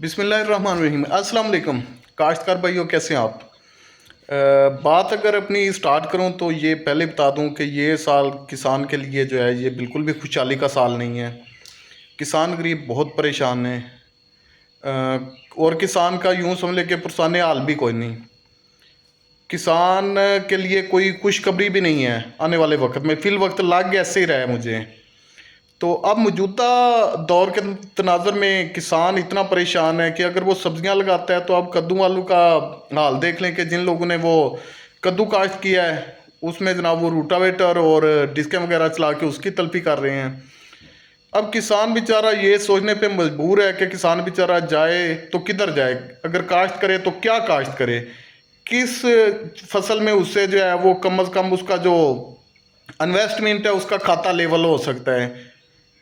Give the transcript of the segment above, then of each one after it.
बिस्मिल्लाहिर्रहमानिर्रहीम। अस्सलाम वालेकुम काश्तकार भाइयों, कैसे हैं आप? बात अगर अपनी स्टार्ट करूं तो ये पहले बता दूं कि ये साल किसान के लिए जो है ये बिल्कुल भी खुशहाली का साल नहीं है। किसान गरीब बहुत परेशान है। और किसान का यूं समझ ले कि पुरसाने हाल भी कोई नहीं। किसान के लिए कोई खुशखबरी भी नहीं है आने वाले वक्त में। फिल वक्त लग ऐसे ही रहा है मुझे। तो अब मौजूदा दौर के तनाज़ुर में किसान इतना परेशान है कि अगर वो सब्जियां लगाता है तो अब कद्दू आलू का हाल देख लें कि जिन लोगों ने वो कद्दू काश्त किया है उसमें जनाब वो रूटावेटर और डिस्कें वगैरह चला के उसकी तलफी कर रहे हैं। अब किसान बेचारा ये सोचने पे मजबूर है कि किसान बेचारा जाए तो किधर जाए, अगर काश्त करे तो क्या काश्त करे, किस फसल में उससे जो है वो कम अज़ कम उसका जो इन्वेस्टमेंट है उसका खाता लेवल हो सकता है।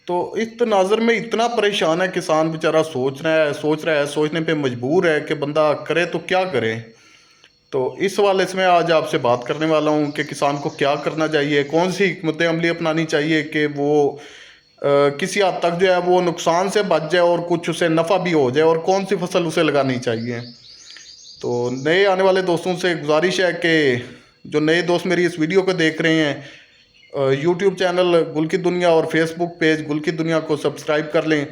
तो इस तनाज़ुर में इतना परेशान है किसान बेचारा, सोच रहा है, सोचने पे मजबूर है कि बंदा करे तो क्या करे। तो इस हवाले से मैं आज आपसे बात करने वाला हूँ कि किसान को क्या करना चाहिए, कौन सी हिकमत अमली अपनानी चाहिए कि वो किसी हद तक जो है वो नुकसान से बच जाए और कुछ उसे नफ़ा भी हो जाए, और कौन सी फसल उसे लगानी चाहिए। तो नए आने वाले दोस्तों से गुजारिश है कि जो नए दोस्त मेरी इस वीडियो को देख रहे हैं, यूट्यूब चैनल गुल की दुनिया और फेसबुक पेज गुल की दुनिया को सब्सक्राइब कर लें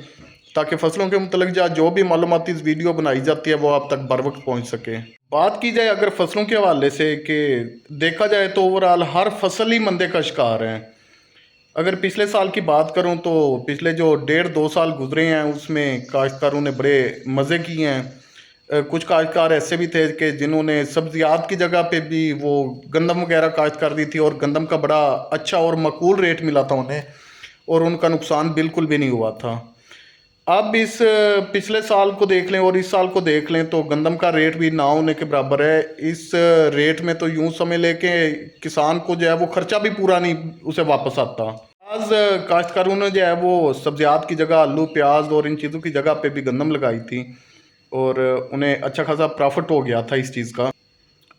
ताकि फसलों के मुतल्लिक जो भी मालूमाती वीडियो बनाई जाती है वो आप तक बर वक्त पहुँच सके। बात की जाए अगर फसलों के हवाले से कि देखा जाए तो ओवरऑल हर फसल ही मंदे का शिकार है। अगर पिछले साल की बात करूं तो पिछले जो 1.5-2 साल गुजरे हैं उसमें काश्तकारों ने बड़े मज़े किए हैं। कुछ काश्तकार ऐसे भी थे कि जिन्होंने सब्जियात की जगह पे भी वो गंदम वगैरह काश्त कर दी थी और गंदम का बड़ा अच्छा और मकबूल रेट मिला था उन्हें, और उनका नुकसान बिल्कुल भी नहीं हुआ था। अब इस पिछले साल को देख लें और इस साल को देख लें तो गंदम का रेट भी ना होने के बराबर है। इस रेट में तो यूं समझ लें कि किसान को जो है वो खर्चा भी पूरा नहीं उसे वापस आता। आज काश्तकारों ने जो है वो सब्जियात की जगह आलू प्याज और इन चीज़ों की जगह पे भी गंदम लगाई थी और उन्हें अच्छा खासा प्रॉफिट हो गया था इस चीज़ का,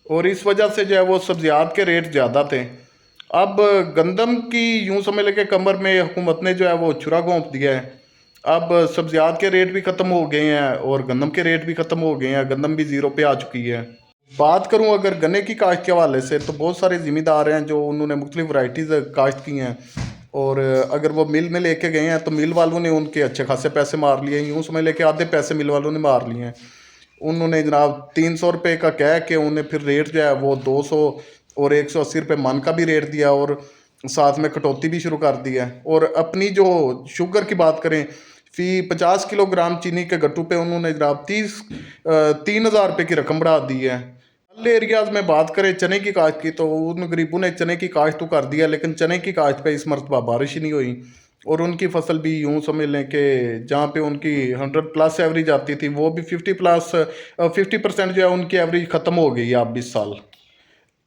और इस वजह से जो है वो सब्जियात के रेट ज़्यादा थे। अब गंदम की यूं समझ लें कि कमर में हुकूमत ने जो है वो छुरा घोंप दिया है। अब सब्जियात के रेट भी ख़त्म हो गए हैं और गंदम के रेट भी ख़त्म हो गए हैं, गंदम भी ज़ीरो पे आ चुकी है। बात करूं अगर गन्ने की काश्त के हवाले से तो बहुत सारे ज़िम्मेदार हैं जो उन्होंने मुख्तलिफ वैरायटीज़ काश्त की हैं, और अगर वो मिल में लेके गए हैं तो मिल वालों ने उनके अच्छे खासे पैसे मार लिए। यूँ समझ लें कि आधे पैसे मिल वालों ने मार लिए हैं। उन्होंने जनाब 300 रुपये का कह के उन्हें फिर रेट जो है वो 200 और 180 रुपये मन का भी रेट दिया और साथ में कटौती भी शुरू कर दी है। और अपनी जो शुगर की बात करें, फी 50 किलोग्राम चीनी के गट्टू पे उन्होंने जनाब 3,000 रुपये की रकम बढ़ा दी है। अल एरियाज़ में बात करें चने की काश्त की तो उन गरीबों ने चने की काश्त तो कर दिया, लेकिन चने की काश्त पे इस मरतबा बारिश ही नहीं हुई और उनकी फसल भी यूँ समझ लें कि जहाँ पे उनकी 100+ एवरेज आती थी वो भी 50% जो है उनकी एवरेज ख़त्म हो गई है अब इस साल।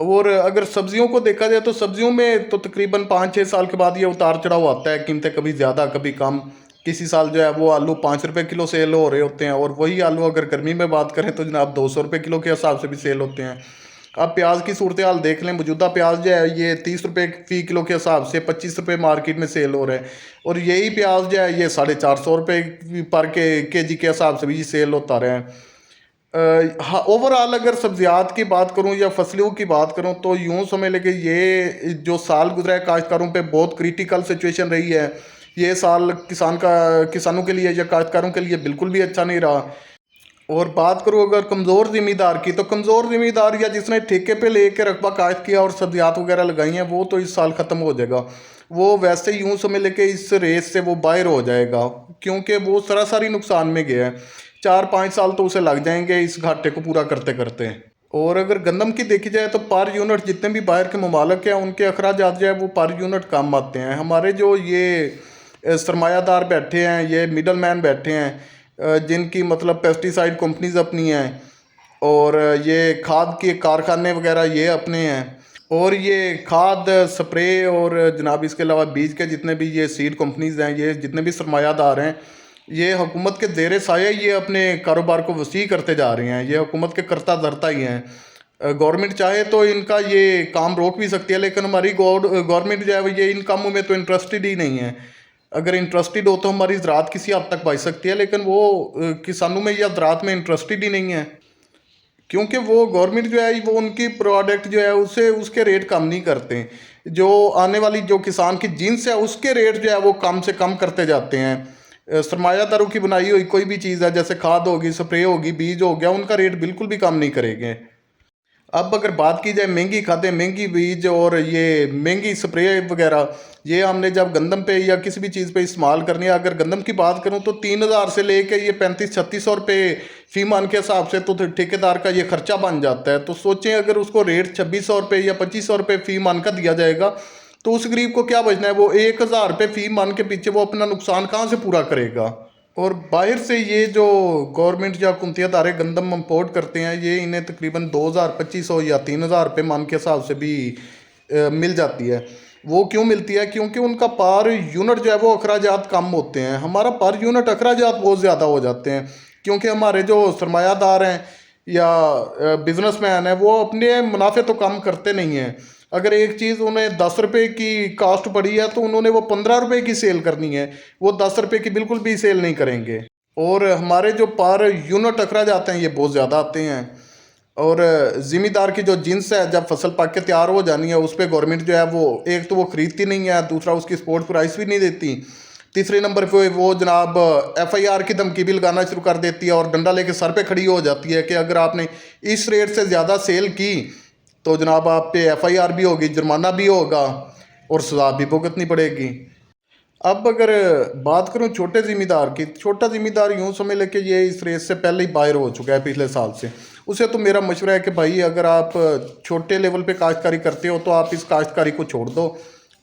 और अगर सब्जियों को देखा जाए तो सब्जियों में तो तकरीबन 5-6 साल के बाद ये उतार चढ़ाव आता है, कीमतें कभी ज़्यादा कभी कम। किसी साल जो है वो आलू 5 रुपये किलो सेल हो रहे होते हैं, और वही आलू अगर गर्मी में बात करें तो जनाब 200 रुपये किलो के हिसाब से भी सेल होते हैं। अब प्याज की सूरत हाल देख लें, मौजूदा प्याज जो है ये 30 रुपये फी किलो के हिसाब से 25 रुपये मार्केट में सेल हो रहे हैं, और यही प्याज जो है ये 450 रुपये पर के जी के हिसाब से भी सेल होता रहा है। हाँ, ओवरऑल अगर सब्जियात की बात करूं या फसलों की बात करूं तो यूं समझ लें कि ये जो साल गुजरा है काश्तकारों पे बहुत क्रिटिकल सिचुएशन रही है। ये साल किसानों के लिए या काश्तकारों के लिए बिल्कुल भी अच्छा नहीं रहा। और बात करूँ अगर कमज़ोर ज़िम्मेदार की तो कमज़ोर ज़िम्मेदार या जिसने ठेके पे लेके रकबा काश्त किया और सब्जियात वगैरह लगाई हैं वो तो इस साल ख़त्म हो जाएगा। वो वैसे यूं समझ लेके इस रेस से वो बाहर हो जाएगा, क्योंकि वो सरासरी नुकसान में गया है। 4-5 साल तो उसे लग जाएंगे इस घाटे को पूरा करते करते। और अगर गंदम की देखी जाए तो पर यूनिट जितने भी बाहर के ममालिक हैं उनके अखराजात जो है वो पर यूनिट कम आते हैं। हमारे जो ये सरमायादार बैठे हैं, ये मिडल मैन बैठे हैं, जिनकी मतलब पेस्टिसाइड कंपनीज अपनी हैं और ये खाद के कारखाने वगैरह ये अपने हैं, और ये खाद स्प्रे और जनाब इसके अलावा बीज के जितने भी ये सीड कंपनीज हैं, ये जितने भी सरमायादार हैं, ये हुकूमत के ज़ेर साया ये अपने कारोबार को वसी करते जा रहे हैं। ये हुकूमत के करता धरता ही हैं। गवर्नमेंट चाहे तो इनका ये काम रोक भी सकती है, लेकिन हमारी गवर्नमेंट जो है वो ये इन कामों में तो इंटरेस्टेड ही नहीं है। अगर इंटरेस्टेड हो तो हमारी ज़राअत किसी हद तक बच सकती है, लेकिन वो किसानों में या ज़राअत में इंटरेस्टेड ही नहीं है, क्योंकि वो गवर्नमेंट जो है वो उनकी प्रोडक्ट जो है उसे उसके रेट कम नहीं करते। जो आने वाली जो किसान की जिन्स है उसके रेट जो है वो कम से कम करते जाते हैं। सरमायादारों की बनाई हुई कोई भी चीज़ है, जैसे खाद होगी, स्प्रे होगी, बीज हो गया, उनका रेट बिल्कुल भी कम नहीं करेंगे। अब अगर बात की जाए महंगी खादें, महंगी बीज और ये महंगी स्प्रे वगैरह, ये हमने जब गंदम पे या किसी भी चीज़ पे इस्तेमाल करनी है, अगर गंदम की बात करूं तो 3,000 से लेके ये 35-3600 रुपये फी मन के हिसाब से तो ठेकेदार का ये खर्चा बन जाता है। तो सोचें अगर उसको रेट 2600 रुपये या 2500 रुपये फी मन का दिया जाएगा तो उस गरीब को क्या बचना है? वो 1,000 रुपये फी मन के पीछे वो अपना नुकसान कहाँ से पूरा करेगा? और बाहर से ये जो गवर्नमेंट या हुकूमती अदारे गंदम इम्पोर्ट करते हैं, ये इन्हें तकरीबन 2,000-2,500 या 3,000 रुपये मान के हिसाब से भी मिल जाती है। वो क्यों मिलती है? क्योंकि उनका पर यूनिट जो है वो अखराजात कम होते हैं। हमारा पर यूनिट अखराजात बहुत ज़्यादा हो जाते हैं, क्योंकि हमारे जो सरमायादार हैं या बिजनेसमैन हैं वो अपने मुनाफे तो कम करते नहीं हैं। अगर एक चीज़ उन्हें 10 रुपये की कास्ट पड़ी है तो उन्होंने वो 15 रुपये की सेल करनी है, वो 10 रुपये की बिल्कुल भी सेल नहीं करेंगे। और हमारे जो पर यूनिट टकरा जाते हैं ये बहुत ज़्यादा आते हैं। और ज़िम्मेदार की जो जिन्स है, जब फसल पक के तैयार हो जानी है उस पर गवर्नमेंट जो है वो एक तो वो ख़रीदती नहीं है, दूसरा उसकी सपोर्ट प्राइस भी नहीं देती, तीसरे नंबर पे वो जनाब FIR की धमकी भी लगाना शुरू कर देती है और डंडा लेके सर पे खड़ी हो जाती है कि अगर आपने इस रेट से ज़्यादा सेल की तो जनाब आप पे FIR भी होगी, जुर्माना भी होगा और सज़ा भी भुगतनी पड़ेगी। अब अगर बात करूं छोटे ज़िम्मेदार की, छोटा ज़िम्मेदार यूं समझ ले कि ये इस रेस से पहले ही बाहर हो चुका है पिछले साल से। उसे तो मेरा मशवरा है कि भाई अगर आप छोटे लेवल पे काश्तकारी करते हो तो आप इस काश्तकारी को छोड़ दो,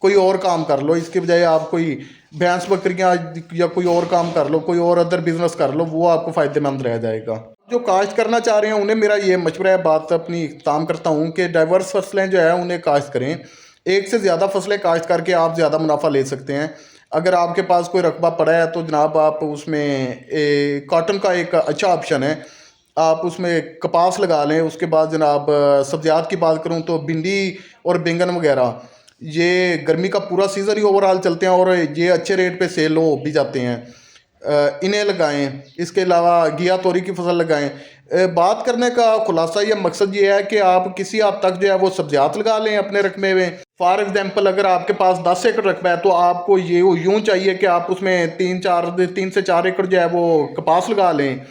कोई और काम कर लो। इसके बजाय आप कोई भैंस बकरियां या कोई और काम कर लो, कोई और अदर बिजनेस कर लो, वो आपको फ़ायदेमंद रह जाएगा। जो काश्त करना चाह रहे हैं उन्हें मेरा ये मशवरा है, बात अपनी इख्तिताम करता हूँ कि डाइवर्स फसलें जो है उन्हें काश्त करें। एक से ज़्यादा फसलें काश्त करके आप ज़्यादा मुनाफा ले सकते हैं। अगर आपके पास कोई रकबा पड़ा है तो जनाब आप उसमें कॉटन का एक अच्छा ऑप्शन है, आप उसमें कपास लगा लें। उसके बाद जनाब सब्जियात की बात करूं तो भिंडी और बैंगन वगैरह, ये गर्मी का पूरा सीज़न ही ओवरऑल चलते हैं और ये अच्छे रेट पे सेल हो भी जाते हैं, इन्हें लगाएं। इसके अलावा घिया तोरी की फसल लगाएं। बात करने का खुलासा या मकसद ये है कि आप किसी हद तक जो है वो सब्जियात लगा लें अपने रकबे में। फॉर एग्जांपल अगर आपके पास 10 एकड़ रकबा है तो आपको ये यूँ चाहिए कि आप उसमें 3 से 4 एकड़ जो है वो कपास लगा लें,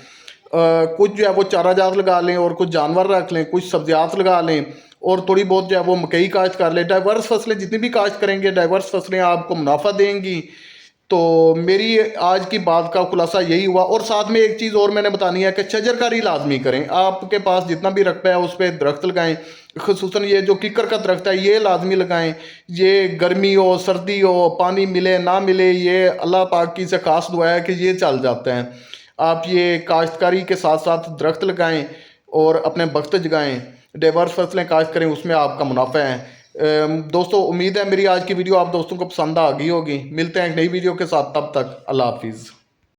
कुछ जो है वो चारा जात लगा लें और कुछ जानवर रख लें, कुछ सब्जियात लगा लें और थोड़ी बहुत जो है वो मकई काश्त कर लें। डाइवर्स फसलें जितनी भी काश्त करेंगे, डाइवर्स फसलें आपको मुनाफा देंगी। तो मेरी आज की बात का खुलासा यही हुआ। और साथ में एक चीज़ और मैंने बतानी है कि शजरकारी लाजमी करें। आपके पास जितना भी रकबा है उस पर दरख्त लगाएं, खुसूसन ये जो किकर का दरख्त है ये लाजमी लगाएं। ये गर्मी हो सर्दी हो, पानी मिले ना मिले, ये अल्लाह पाक की से खास दुआ है कि ये चल जाता है। आप ये काश्तकारी के साथ साथ दरख्त लगाएं और अपने वक्त जगाएं, डाइवर्स फसलें काश्त करें, उसमें आपका मुनाफा है। दोस्तों उम्मीद है मेरी आज की वीडियो आप दोस्तों को पसंद आ गई होगी। मिलते हैं एक नई वीडियो के साथ, तब तक अल्लाह हाफिज़।